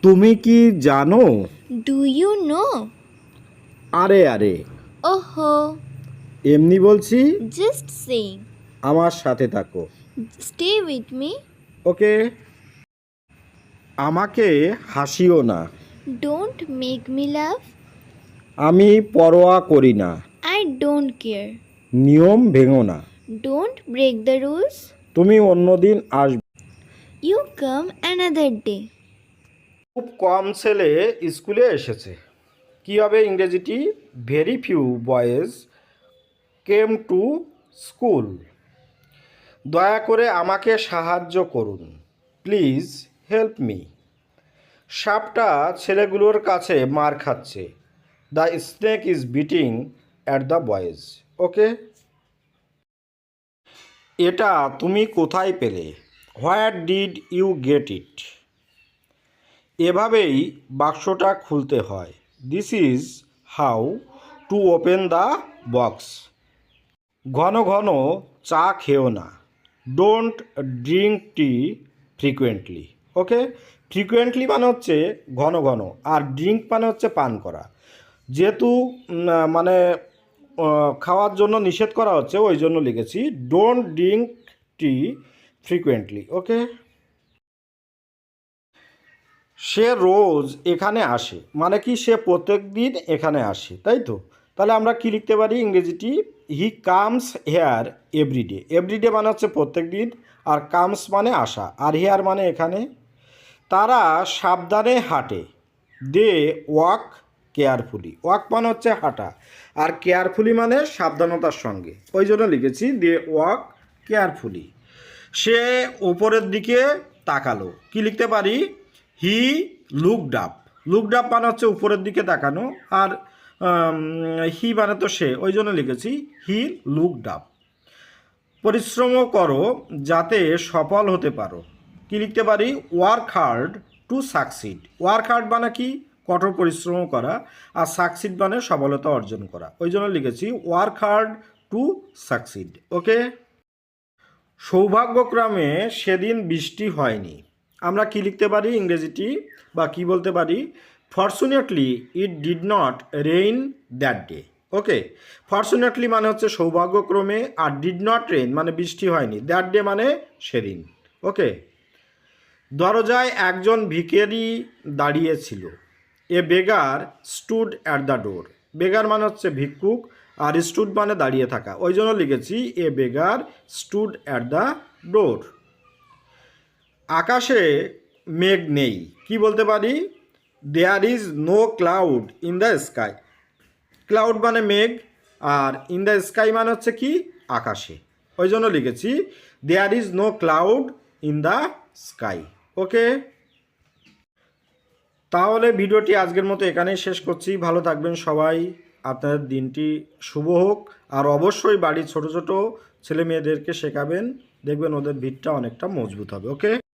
তুমি কি জানো? Do you know? আরে আরে ওহো, এমনি বলছি, just saying. আমার সাথে থাকো। Stay with me. ওকে। আমাকে হাসিও না, Don't make me laugh. আমি পরোয়া করি না, I don't care. নিয়ম ভেঙো না। Don't break the rules. তুমি অন্যদিন আসবে। You come another day. খুব কম ছেলে স্কুলে এসেছে। কী হবে ইংরেজিটি? Very few boys came to school. দয়া করে আমাকে সাহায্য করুন, প্লিজ হেল্প মি। সাপটা ছেলেগুলোর কাছে মার খাচ্ছে। The snake is beating at the boys. Okay. এটা তুমি কোথায় পেলে? Where did you get it? এভাবেই বাক্সটা খুলতে হয়। This is how to open the box. ঘন ঘন চা খেও না। Don't drink tea frequently. Okay. Frequently মানে হচ্ছে ঘন ঘন, আর ড্রিঙ্ক মানে হচ্ছে পান করা। যেহেতু মানে খাওয়ার জন্য নিষেধ করা হচ্ছে, ওই জন্য লিখেছি ডোন্ট ড্রিঙ্ক টি ফ্রিকুয়েন্টলি। ওকে। সে রোজ এখানে আসে, মানে কি সে প্রত্যেক দিন এখানে আসে, তাই তো? তাহলে আমরা কি লিখতে পারি ইংরেজিটি? He comes here everyday. Everyday মানে হচ্ছে প্রত্যেক দিন, আর কামস মানে আসা, আর হেয়ার মানে এখানে। তারা সাবধানে হাঁটে। They walk carefully. ওয়াক মানে হচ্ছে হাঁটা, আর কেয়ারফুলি মানে সাবধানতার সঙ্গে, ওই জন্য লিখেছি দে ওয়াক কেয়ারফুলি। সে ওপরের দিকে তাকালো। কি লিখতে পারি? He looked up. Looked up মানে হচ্ছে উপরের দিকে তাকানো, আর হি মানে তো সে, ওই জন্য লিখেছি হি লুকড আপ। পরিশ্রম করো যাতে সফল হতে পারো। কি লিখতে পারি? Work hard to succeed. Work hard মানে কি? কঠোর পরিশ্রম করা, আর সাকসিড মানে সফলতা অর্জন করা, ওই জন্য লিখেছি ওয়ার্ক হার্ড টু সাকসিড। ওকে। সৌভাগ্যক্রমে সেদিন বৃষ্টি হয়নি। আমরা কি লিখতে পারি ইংরেজিটি, বা কি বলতে পারি? Fortunately it did not rain that day. Okay. Fortunately মানে হচ্ছে সৌভাগ্যক্রমে, আর ডিড নট রেইন মানে বৃষ্টি হয়নি, দ্যাট ডে মানে সেদিন। ওকে। দরজায় একজন ভিখারি দাঁড়িয়েছিল। এ বেগার স্টুড অ্যাট দ্য ডোর। বেগার মানে হচ্ছে ভিক্ষুক, আর স্টুড মানে দাঁড়িয়ে থাকা, ওই জন্য লিখেছি a beggar stood at the door. আকাশে মেঘ নেই। কি বলতে পারি? There is no cloud in the sky. Cloud মানে মেঘ, আর ইন দ্য স্কাই মানে হচ্ছে কি? আকাশে, ওই জন্য লিখেছি there is no cloud in the sky. Okay. তাহলে ভিডিওটি আজকের মতো এখানেই শেষ করছি। ভালো থাকবেন সবাই, আপনাদের দিনটি শুভ হোক। আর অবশ্যই বাড়ির ছোট ছোট ছেলে মেয়েদেরকে শেখাবেন, দেখবেন ওদের ভিতটা অনেকটা মজবুত হবে। ওকে।